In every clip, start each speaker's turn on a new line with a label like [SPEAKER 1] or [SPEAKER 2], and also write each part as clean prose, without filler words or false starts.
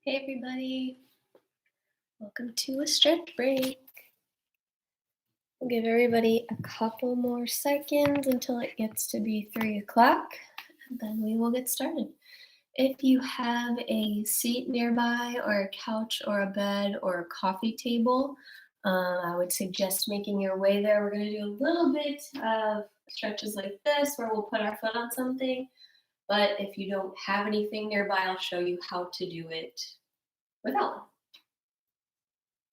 [SPEAKER 1] Hey everybody, welcome to a stretch break. We'll give everybody a couple more seconds until it gets to be 3 o'clock, and then we will get started. If you have a seat nearby, or a couch, or a bed, or a coffee table, I would suggest making your way there. We're going to do a little bit of stretches like this where we'll put our foot on something, but if you don't have anything nearby, I'll show you how to do it without one.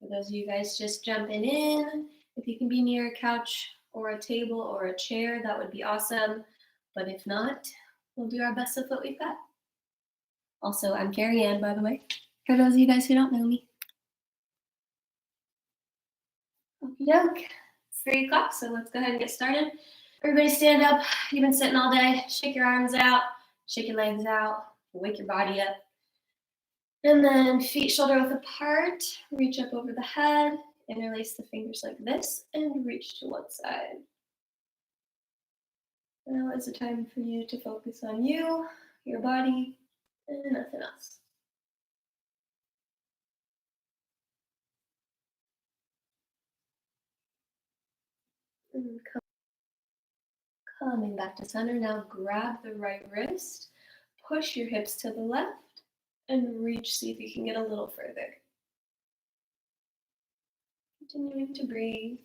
[SPEAKER 1] For those of you guys just jumping in, if you can be near a couch or a table or a chair, that would be awesome. But if not, we'll do our best with what we've got. Also, I'm Keriann, by the way, for those of you guys who don't know me. Okie doke. It's 3 o'clock, so let's go ahead and get started. Everybody stand up. You've been sitting all day. Shake your arms out, shake your legs out, wake your body up. And then feet shoulder width apart, reach up over the head, interlace the fingers like this, and reach to one side. Now is the time for you to focus on you, your body, and nothing else. And coming back to center, now grab the right wrist, push your hips to the left, and reach, see if you can get a little further. Continuing to breathe.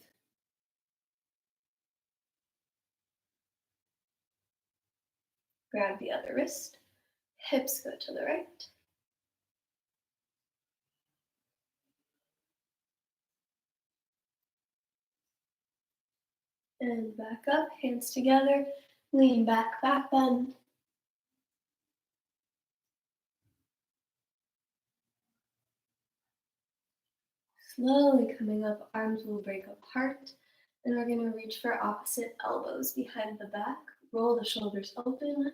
[SPEAKER 1] Grab the other wrist, hips go to the right. And back up, hands together, lean back, back bend. Slowly coming up, arms will break apart, and we're going to reach for opposite elbows behind the back. Roll the shoulders open.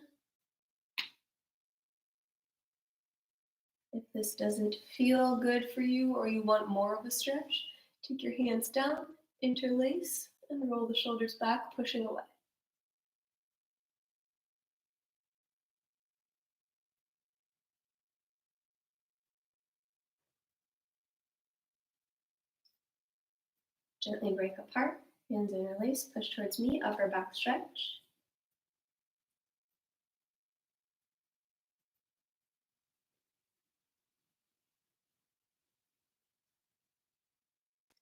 [SPEAKER 1] If this doesn't feel good for you or you want more of a stretch, take your hands down, interlace, and roll the shoulders back, pushing away. Gently break apart, hands interlace, push towards me, upper back stretch.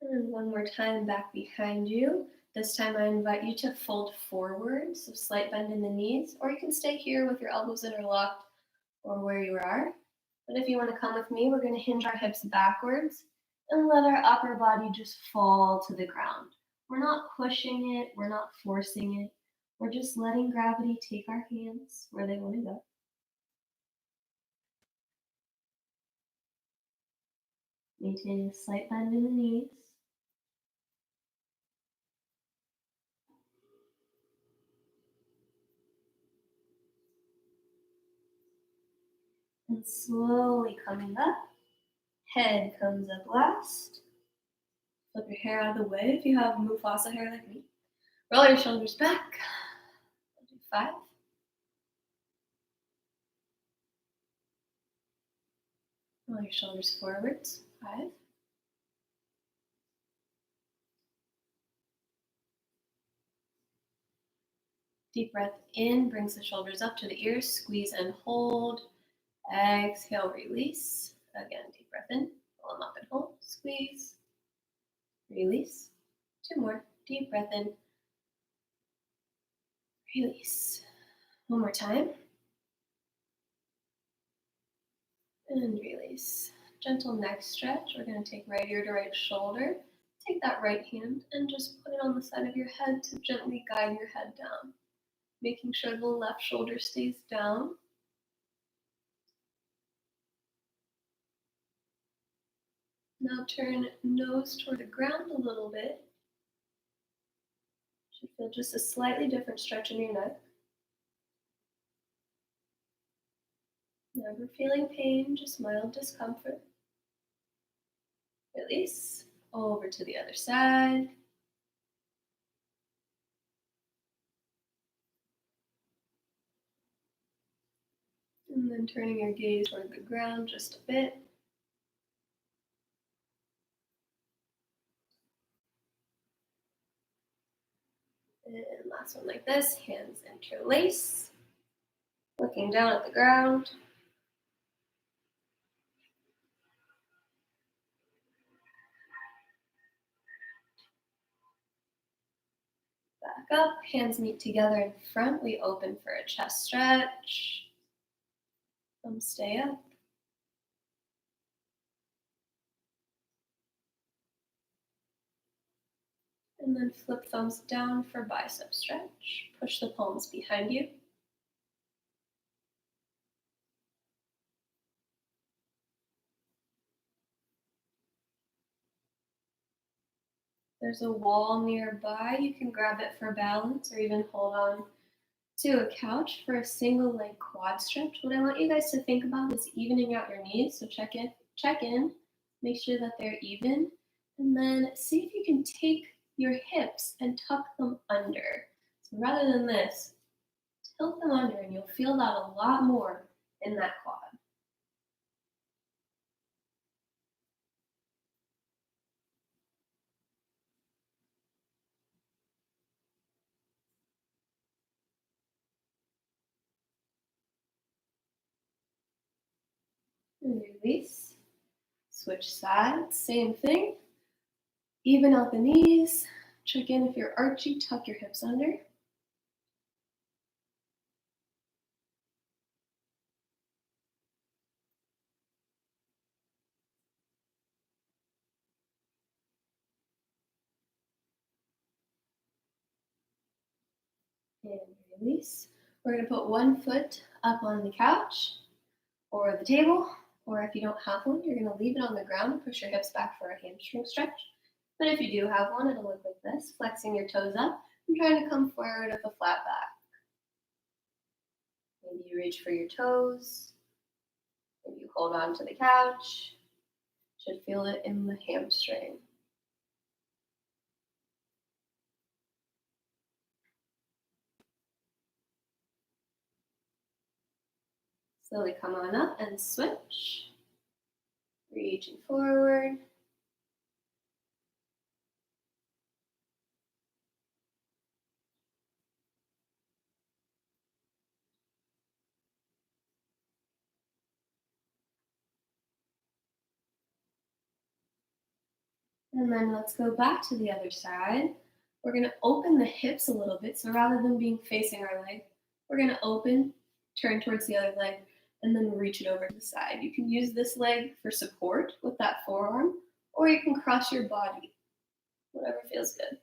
[SPEAKER 1] And one more time back behind you. This time I invite you to fold forward, so slight bend in the knees, or you can stay here with your elbows interlocked or where you are. But if you want to come with me, we're going to hinge our hips backwards and let our upper body just fall to the ground. We're not pushing it, we're not forcing it. We're just letting gravity take our hands where they want to go. Maintaining a slight bend in the knees. And slowly coming up. Head comes up last. Flip your hair out of the way if you have Mufasa hair like me. Roll your shoulders back. We'll do 5. Roll your shoulders forwards. 5. Deep breath in, brings the shoulders up to the ears. Squeeze and hold. Exhale, release. Again, deep breath in. Pull them up and hold. Squeeze. Release. 2 more. Deep breath in. Release. 1 more time. And release. Gentle neck stretch. We're going to take right ear to right shoulder. Take that right hand and just put it on the side of your head to gently guide your head down, making sure the left shoulder stays down. Now turn nose toward the ground a little bit. Should feel just a slightly different stretch in your neck. Never feeling pain, just mild discomfort. Release. Over to the other side. And then turning your gaze toward the ground just a bit. last one like this, hands interlace, looking down at the ground. Back up, hands meet together in front. We open for a chest stretch. Thumbs stay up. And then flip thumbs down for bicep stretch. Push the palms behind you. There's a wall nearby. You can grab it for balance or even hold on to a couch for a single leg quad stretch. What I want you guys to think about is evening out your knees. So check in, make sure that they're even, and then see if you can take your hips and tuck them under. So rather than this, tilt them under and you'll feel that a lot more in that quad. And release. Switch sides, same thing. Even out the knees. Check in if you're archy, tuck your hips under. And release. We're going to put one foot up on the couch or the table, or if you don't have one, you're going to leave it on the ground and push your hips back for a hamstring stretch. But if you do have one, it'll look like this, flexing your toes up and trying to come forward with a flat back. Maybe you reach for your toes, maybe you hold on to the couch, should feel it in the hamstring. Slowly come on up and switch. Reaching forward. And then let's go back to the other side. We're going to open the hips a little bit. So rather than being facing our leg, we're going to open, turn towards the other leg, and then reach it over to the side. You can use this leg for support with that forearm, or you can cross your body, whatever feels good.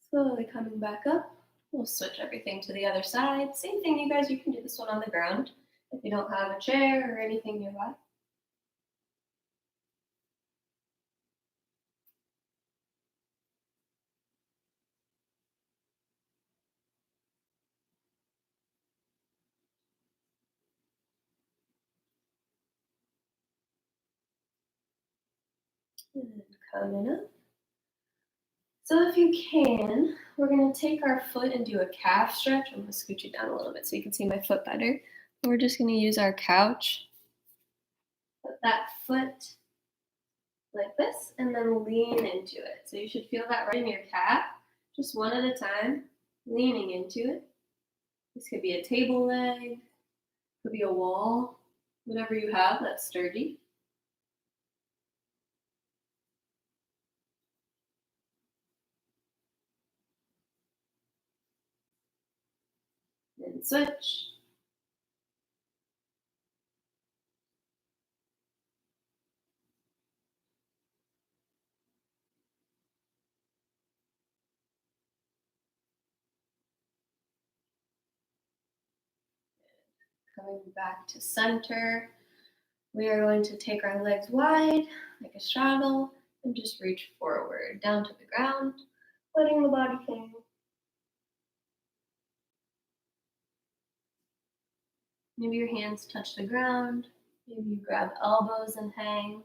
[SPEAKER 1] Slowly coming back up. We'll switch everything to the other side. Same thing, you guys, you can do this one on the ground if you don't have a chair or anything nearby. And coming up. So if you can, we're going to take our foot and do a calf stretch. I'm going to scooch it down a little bit so you can see my foot better. We're just going to use our couch. Put that foot like this and then lean into it. So you should feel that right in your calf, just one at a time, leaning into it. This could be a table leg, could be a wall, whatever you have that's sturdy. And switch. Coming back to center. We are going to take our legs wide, like a straddle, and just reach forward, down to the ground, letting the body hang. Maybe your hands touch the ground. Maybe you grab elbows and hang.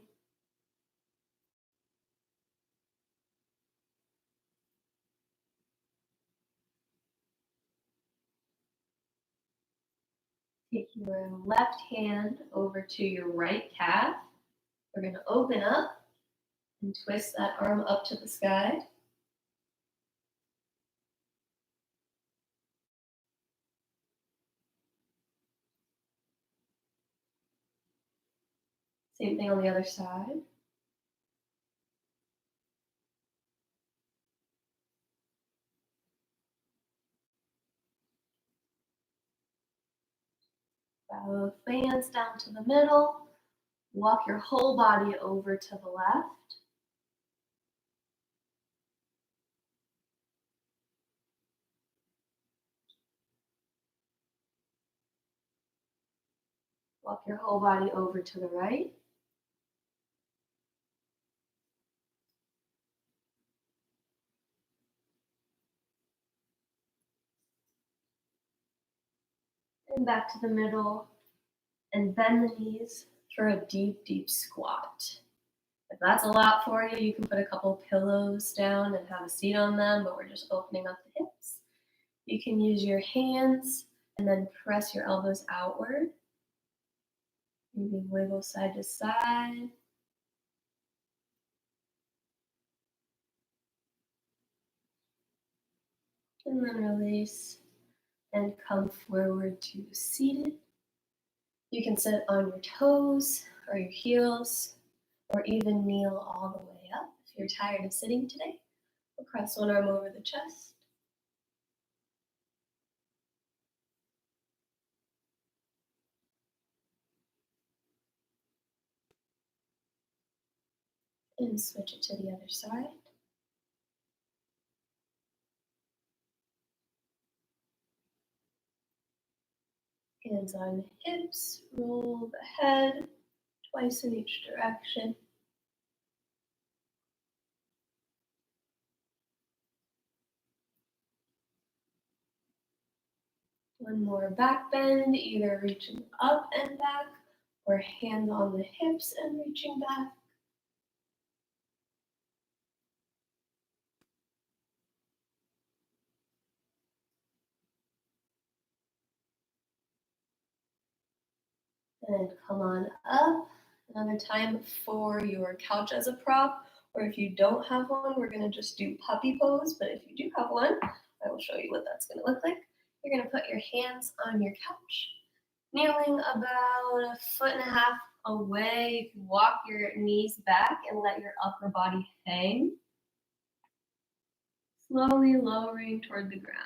[SPEAKER 1] Take your left hand over to your right calf. We're going to open up and twist that arm up to the sky. Same thing on the other side. Both hands down to the middle. Walk your whole body over to the left. Walk your whole body over to the right. And back to the middle. And bend the knees for a deep, deep squat. If that's a lot for you, you can put a couple pillows down and have a seat on them, but we're just opening up the hips. You can use your hands and then press your elbows outward. Maybe wiggle side to side. And then release and come forward to seated. You can sit on your toes or your heels or even kneel all the way up. If you're tired of sitting today, we'll cross one arm over the chest. And switch it to the other side. Hands on hips, roll the head twice in each direction. One more back bend, either reaching up and back or hands on the hips and reaching back. And come on up. Another time for your couch as a prop, or if you don't have one, we're going to just do puppy pose. But if you do have one, I will show you what that's going to look like. You're going to put your hands on your couch, kneeling about 1.5 feet away. You can walk your knees back and let your upper body hang, slowly lowering toward the ground.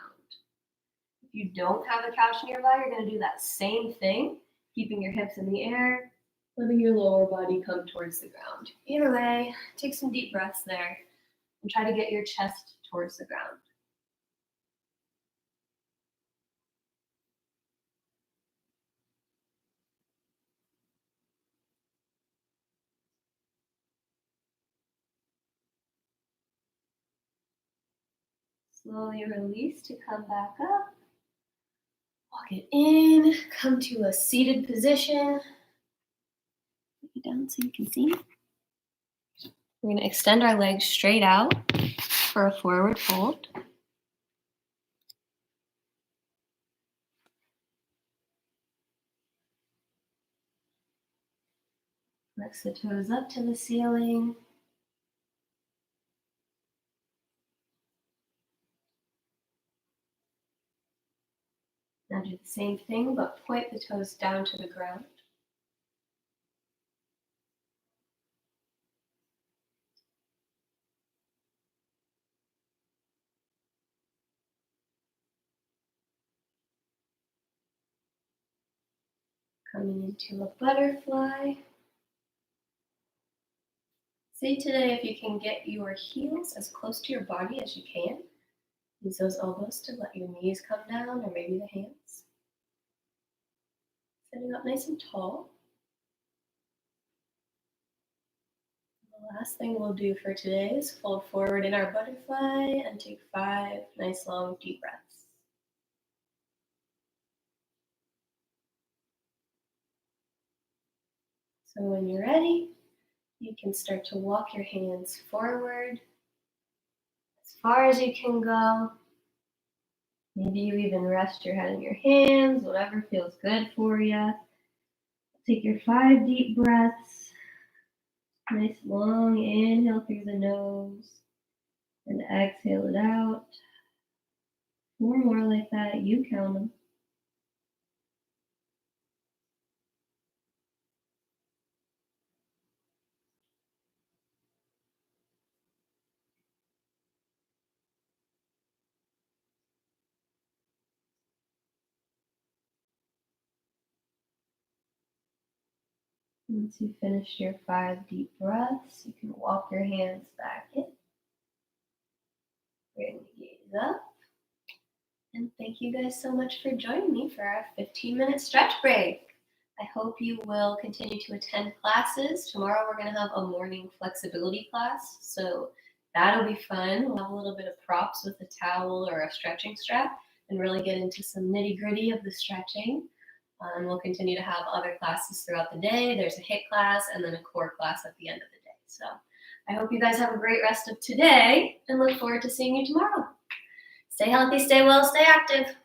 [SPEAKER 1] If you don't have a couch nearby, you're going to do that same thing, keeping your hips in the air, letting your lower body come towards the ground. Either way, take some deep breaths there and try to get your chest towards the ground. Slowly release to come back up. Walk it in, come to a seated position. Put it down so you can see. We're going to extend our legs straight out for a forward fold. Flex the toes up to the ceiling. Now do the same thing, but point the toes down to the ground. Coming into a butterfly. See today if you can get your heels as close to your body as you can. Use those elbows to let your knees come down, or maybe the hands. Sitting up nice and tall. The last thing we'll do for today is fold forward in our butterfly and take 5 nice long deep breaths. So when you're ready, you can start to walk your hands forward as far as you can go. Maybe you even rest your head in your hands, whatever feels good for you. Take your 5 deep breaths. Nice long inhale through the nose and exhale it out. 4 more like that. You count them. Once you finish your 5 deep breaths, you can walk your hands back in. Bring the gaze up. And thank you guys so much for joining me for our 15-minute stretch break. I hope you will continue to attend classes. Tomorrow we're going to have a morning flexibility class, so that'll be fun. We'll have a little bit of props with a towel or a stretching strap and really get into some nitty-gritty of the stretching. We'll continue to have other classes throughout the day. There's a HIIT class and then a core class at the end of the day. So I hope you guys have a great rest of today and look forward to seeing you tomorrow. Stay healthy, stay well, stay active.